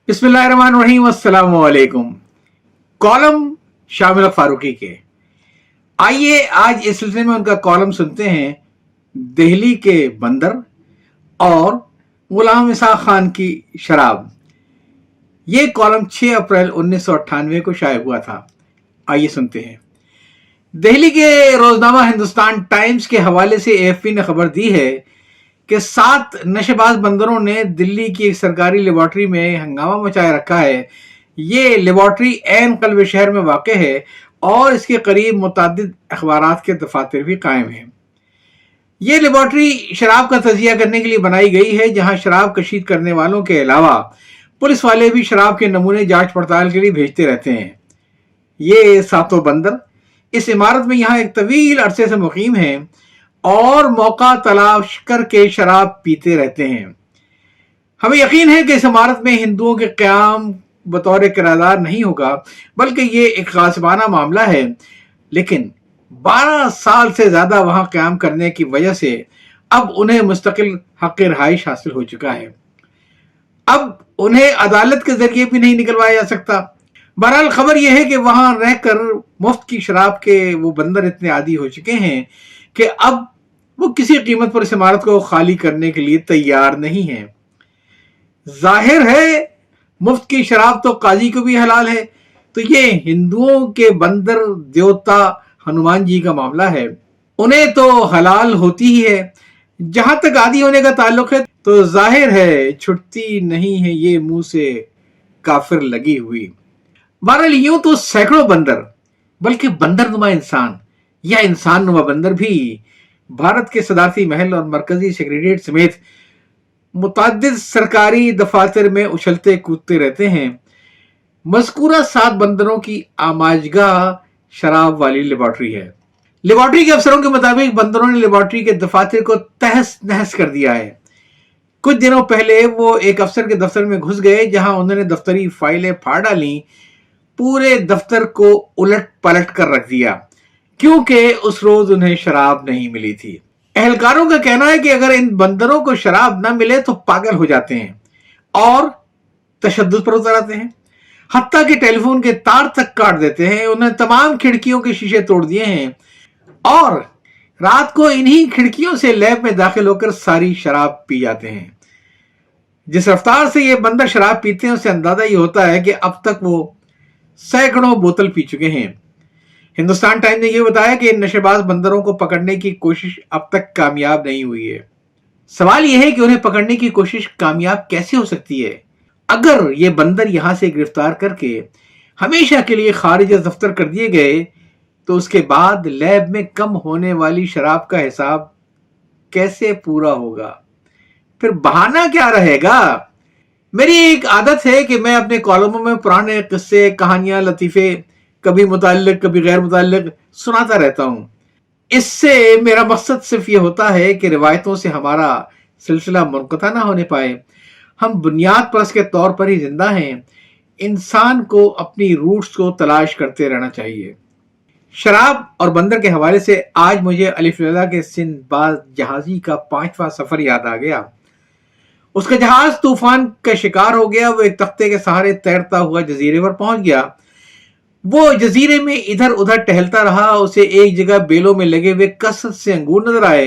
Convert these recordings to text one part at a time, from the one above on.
बिस्मिल्लाहिर्रहमानिर्रहीम, अस्सलाम वालेकुम। कॉलम शामिल फारूकी के। आइए आज इस सिलसिले में उनका कॉलम सुनते हैं, दिल्ली के बंदर और गुलाम इसहाक खान की शराब। ये कॉलम 6 अप्रैल 1998 को शाया हुआ था। आइए सुनते हैं। दिल्ली के रोजनामा हिंदुस्तान टाइम्स के हवाले से एएफपी ने खबर दी है कि 7 नशेबाज बंदरों ने दिल्ली की एक सरकारी लेबॉर्ट्री में हंगामा मचाए रखा है। ये लेबॉर्ट्री ऐन कल्ब शहर में वाक़ है और इसके करीब मुतअद्दिद अखबारात के दफातर भी कायम हैं। ये लेबॉर्ट्री शराब का तजिया करने के लिए बनाई गई है, जहां शराब कशीद करने वालों के अलावा पुलिस वाले भी शराब के नमूने जांच पड़ताल के लिए भेजते रहते हैं। ये 7 बंदर इस इमारत में यहाँ एक तवील अरसे से मुकीम हैं और मौका तलाश करके शराब पीते रहते हैं। हमें यकीन है कि इस इमारत में हिंदुओं के क़याम बतौर किराएदार नहीं होगा, बल्कि ये एक गासिबाना मामला है। लेकिन 12 साल से ज्यादा वहां क़याम करने की वजह से अब उन्हें मुस्तकिल हक़ रिहाइश हासिल हो चुका है। अब उन्हें अदालत के जरिए भी नहीं निकलवाया जा सकता। बहरहाल खबर यह है कि वहां रहकर मुफ्त की शराब के वो बंदर इतने आदी हो चुके हैं कि अब वो किसी कीमत पर इस इमारत को खाली करने के लिए तैयार नहीं है। जाहिर है मुफ्त की शराब तो काजी को भी हलाल है, तो ये हिंदुओं के बंदर देवता हनुमान जी का मामला है, उन्हें तो हलाल होती ही है। जहां तक आदी होने का ताल्लुक है तो जाहिर है छुटती नहीं है ये मुंह से काफिर लगी हुई। बहरहाल यूं तो सैकड़ों बंदर, बल्कि बंदर नुमा इंसान या इंसान नुमा बंदर भी भारत के सदारती महल और मरकजी सेक्रेटेरिएट समेत मुतअद्दिद सरकारी दफातर में उछलते कूदते रहते हैं। मज़कूरा 7 बंदरों की आमाजगाह शराब वाली लेबॉर्ट्री है। लेबॉर्ट्री के अफसरों के मुताबिक बंदरों ने लेबॉर्ट्री के दफातर को तहस नहस कर दिया है। कुछ दिनों पहले वो एक अफसर के दफ्तर में घुस गए, जहां उन्होंने दफ्तरी फाइलें फाड़ डाली, पूरे दफ्तर को उलट पलट कर रख दिया, क्योंकि उस रोज उन्हें शराब नहीं मिली थी। एहलकारों का कहना है कि अगर इन बंदरों को शराब न मिले तो पागल हो जाते हैं और तशद्दुद पर उतर आते हैं, हत्ता कि टेलीफोन के तार तक काट देते हैं। उन्हें तमाम खिड़कियों के शीशे तोड़ दिए हैं और रात को इन्हीं खिड़कियों से लैब में दाखिल होकर सारी शराब पी जाते हैं। जिस रफ्तार से ये बंदर शराब पीते हैं उससे अंदाजा ये होता है कि अब तक वो सैकड़ों बोतल पी चुके हैं। हिंदुस्तान टाइम्स ने यह बताया कि इन नशेबाज बंदरों को पकड़ने की कोशिश अब तक कामयाब नहीं हुई है। सवाल यह है कि उन्हें पकड़ने की कोशिश कामयाब कैसे हो सकती है? अगर ये बंदर यहां से गिरफ्तार करके हमेशा के लिए खारिज दफ्तर कर दिए गए तो उसके बाद लैब में कम होने वाली शराब का हिसाब कैसे पूरा होगा? फिर बहाना क्या रहेगा? मेरी एक आदत है कि मैं अपने कॉलमों में पुराने किस्से, कहानियां, लतीफे, कभी मुताल्लिक कभी गैर मुताल्लिक सुनाता रहता हूं। इससे मेरा मकसद सिर्फ ये होता है कि रिवायतों से हमारा सिलसिला मुनक़ता ना होने पाए। हम बुनियाद परस्त के तौर पर ही जिंदा हैं। इंसान को अपनी रूट्स को तलाश करते रहना चाहिए। शराब और बंदर के हवाले से आज मुझे अलिफ लैला के सिंदबाद जहाजी का 5वां सफर याद आ गया। उसका जहाज तूफान का शिकार हो गया। वो एक तख्ते के सहारे तैरता हुआ जजीरे पर पहुंच गया। वो जजीरे में इधर उधर टहलता रहा। उसे एक जगह बेलों में लगे हुए कसरत से अंगूर नजर आए।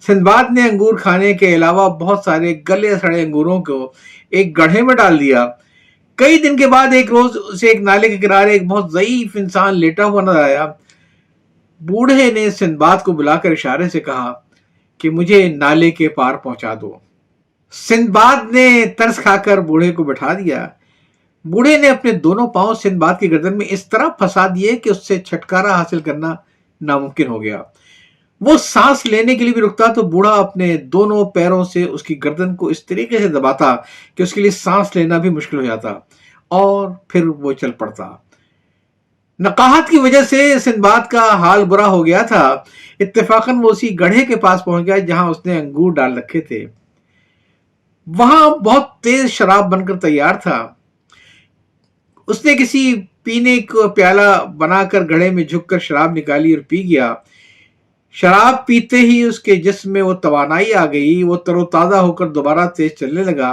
सिंदबाद ने अंगूर खाने के अलावा बहुत सारे गले सड़े अंगूरों को एक गड्ढे में डाल दिया। कई दिन के बाद एक रोज उसे एक नाले के किनारे एक बहुत ज़ईफ इंसान लेटा हुआ नजर आया। बूढ़े ने सिंदबाद को बुलाकर इशारे से कहा कि मुझे नाले के पार पहुंचा दो। सिंदबाद ने तरस खाकर बूढ़े को बैठा दिया। बूढ़े ने अपने दोनों पांव सिंदबाद की गर्दन में इस तरह फंसा दिए कि उससे छुटकारा हासिल करना नामुमकिन हो गया। वो सांस लेने के लिए भी रुकता तो बूढ़ा अपने दोनों पैरों से उसकी गर्दन को इस तरीके से दबाता कि उसके लिए सांस लेना भी मुश्किल हो जाता और फिर वो चल पड़ता। नकाहत की वजह से सिंदबाद का हाल बुरा हो गया था। इत्तेफाकन वो उसी गड्ढे के पास पहुंच गया जहां उसने अंगूर डाल रखे थे। वहां बहुत तेज शराब बनकर तैयार था। उसने किसी पीने को प्याला बनाकर घड़े में झुककर शराब निकाली और पी गया। शराब पीते ही उसके जिस्म में वो तवानाई आ गई। वो तरोताजा होकर दोबारा तेज चलने लगा।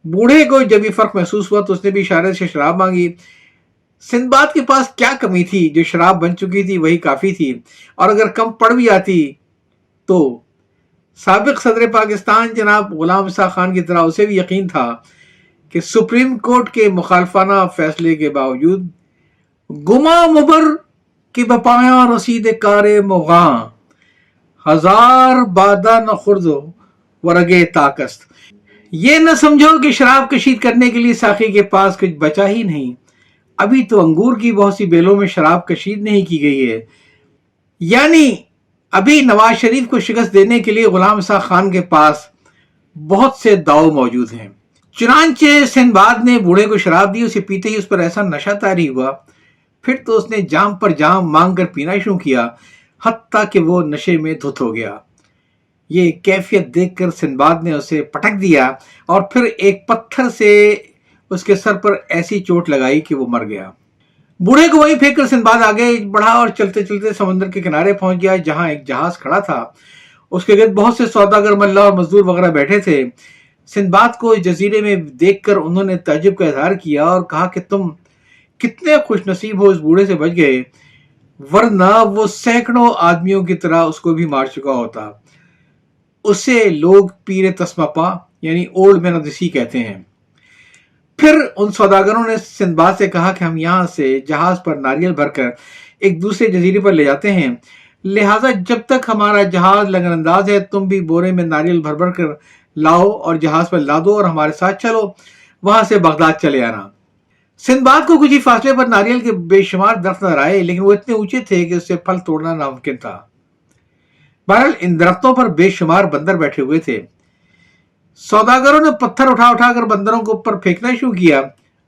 बूढ़े को जब ये फर्क महसूस हुआ तो उसने भी इशारे से शराब मांगी। सिंदबाद के पास क्या कमी थी, जो शराब बन चुकी थी वही काफी थी, और अगर कम पड़ भी आती तो साबिक सदर पाकिस्तान जनाब गुलाम इसा खान की तरह उसे भी यकीन था कि सुप्रीम कोर्ट के मुखालफाना फैसले के बावजूद गुमा मुबर की बपाया रसीद कारे मुगा हजार बादा न खुर्दो वरगे ताकस्त। ये न समझो कि शराब कशीद करने के लिए साकी के पास कुछ बचा ही नहीं, अभी तो अंगूर की बहुत सी बेलों में शराब कशीद नहीं की गई है। यानी अभी नवाज शरीफ को शिकस्त देने के लिए गुलाम इसा खान के पास बहुत से दाव मौजूद हैं। चुनांचे सिंदबाद ने बूढ़े को शराब दी, उसे पीते ही उस पर ऐसा नशा तारी हुआ, फिर तो उसने जाम पर जाम मांग कर पीना शुरू किया, हत्ता कि वो नशे में धुत हो गया। ये कैफियत देखकर सिंदबाद ने उसे पटक दिया और फिर एक पत्थर से उसके सर पर ऐसी चोट लगाई कि वो मर गया। बूढ़े को वहीं फेंक कर सिंदबाद आगे बढ़ा और चलते चलते समुद्र के किनारे पहुंच गया, जहां एक जहाज खड़ा था। उसके गिर्द बहुत से सौदागर, मल्ला और मजदूर वगैरह बैठे थे। सिंदबाद को इस जजीरे में देखकर उन्होंने ताज्जुब का इजहार किया और कहा कि तुम कितने खुशनसीब हो, इस बूढ़े से बच गए, वरना वो सैकड़ों आदमियों की तरह उसको भी मार चुका होता। उसे लोग पीर तस्मापा यानी ओल्ड मैन ऑफ द सी कहते हैं। फिर उन सौदागरों ने सिंदबाद से कहा कि हम यहाँ से जहाज पर नारियल भरकर एक दूसरे जजीरे पर ले जाते हैं, लिहाजा जब तक हमारा जहाज लगनअंदाज है तुम भी बोरे में नारियल भर भर कर लाओ और जहाज पर ला दो और हमारे साथ चलो, वहां से बगदाद चले आना। सिंदबाद को कुछ ही फासले पर नारियल के बेशुमार दरख्त नजर आए, लेकिन वो इतने ऊंचे थे कि उससे फल तोड़ना नामुमकिन था। बहरहाल इन दरख्तों पर बेशुमार बंदर बैठे हुए थे। सौदागरों ने पत्थर उठा उठाकर बंदरों को ऊपर फेंकना शुरू किया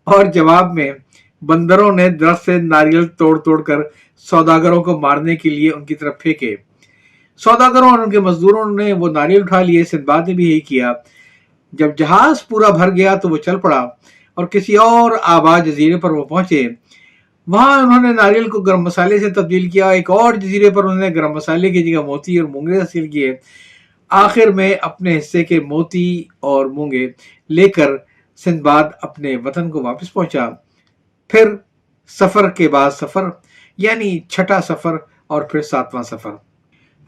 और जवाब में बंदरों ने दरख्त से नारियल तोड़ तोड़ कर सौदागरों को मारने के लिए उनकी तरफ फेंके। सौदागरों और उनके मजदूरों ने वो नारियल उठा लिए। सिंदबाद ने भी यही किया। जब जहाज पूरा भर गया तो वो चल पड़ा और किसी और आबाद जजीरे पर वो पहुंचे। वहां उन्होंने नारियल को गर्म मसाले से तब्दील किया। एक और जजीरे पर उन्होंने गर्म मसाले की जगह मोती और मूंगे हासिल किए। आखिर में अपने हिस्से के मोती और मूंगे लेकर सिंदबाद अपने वतन को वापस पहुंचा। फिर सफर के बाद सफर, यानी छठा सफर और फिर सातवां सफर।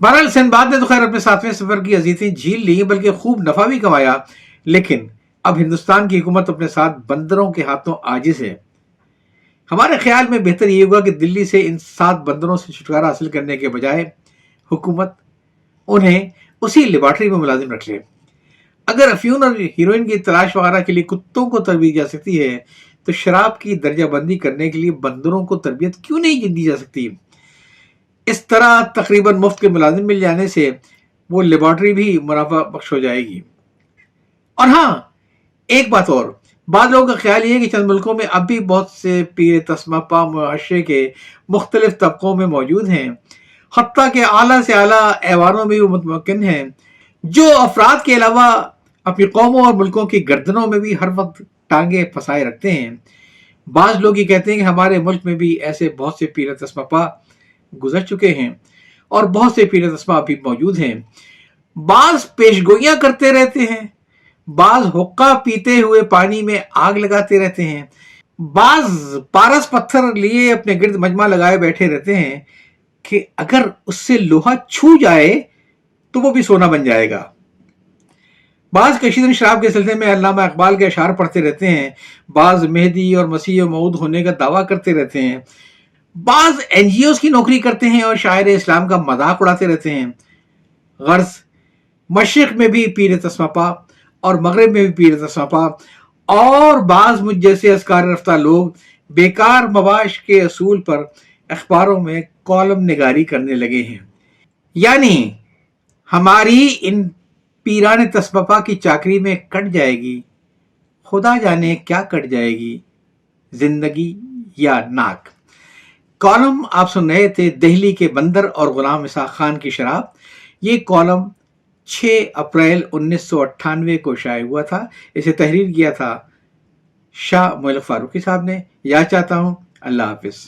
बहरहाल सिंदबाद ने तो खैर अपने सातवें सफर की अजीतें झील ली, बल्कि खूब नफा भी कमाया। लेकिन अब हिंदुस्तान की हुकूमत अपने साथ बंदरों के हाथों आजिज है। हमारे ख्याल में बेहतर ये होगा कि दिल्ली से इन 7 बंदरों से छुटकारा हासिल करने के बजाय हुकूमत उन्हें उसी लेबॉर्ट्री में मुलाजिम रख ले। अगर अफयून और हीरोइन की तलाश वगैरह के लिए कुत्तों को तरबियत जा सकती है, तो शराब की दर्जाबंदी करने के लिए बंदरों को तरबियत क्यों नहीं दी जा सकती? इस तरह तकरीबन मुफ्त के मुलाजिम मिल जाने से वो लेबॉर्ट्री भी मुनाफा बख्श हो जाएगी। और हाँ, एक बात और, बाद लोगों का ख्याल ये है कि चंद मुल्कों में अब भी बहुत से पीर तस्मापा मुआशरे के मुख्तलिफ तबकों में मौजूद हैं, हत्ता के आला से आला ऐवानों में भी मुतमक्किन हैं, जो अफराद के अलावा अपनी कौमों और मुल्कों की गर्दनों में भी हर वक्त टांगे फंसाए रखते हैं। बाज लोग ये कहते हैं कि हमारे मुल्क में भी ऐसे बहुत से पीर तस्मापा गुजर चुके हैं और बहुत से पीर तस्मा अभी मौजूद हैं। बाज पेशगोइयां करते रहते हैं, बाज हुक्का पीते हुए पानी में आग लगाते रहते हैं, बाज पारस पत्थर लिए अपने गिर्द मजमा लगाए बैठे रहते हैं कि अगर उससे लोहा छू जाए तो वो भी सोना बन जाएगा। बाज कशीदन शराब के सिलसिले में अल्लामा इकबाल के अशार पढ़ते रहते हैं, बाज मेहदी और मसीह मऊद होने का दावा करते रहते हैं, बाज एनजीओ की नौकरी करते हैं और शायर इस्लाम का मजाक उड़ाते रहते हैं। गर्ज मशरिक में भी पीर तस्मापा और मगरिब में भी पीर तस्मापा और बाज मुझ जैसे अस्कार रफ्ता लोग बेकार मवाश के असूल पर अखबारों में कॉलम निगारी करने लगे हैं। यानी हमारी इन पीरान तस्मापा की चाकरी में कट जाएगी, खुदा जाने क्या कट जाएगी, जिंदगी या नाक। कॉलम आप सुन रहे थे दिल्ली के बंदर और गुलाम इसा खान की शराब। ये कॉलम 6 अप्रैल 1998 को शाये हुआ था। इसे तहरीर किया था शाह मोहल्लद फारूकी साहब ने। याद चाहता हूँ। अल्लाह हाफिज।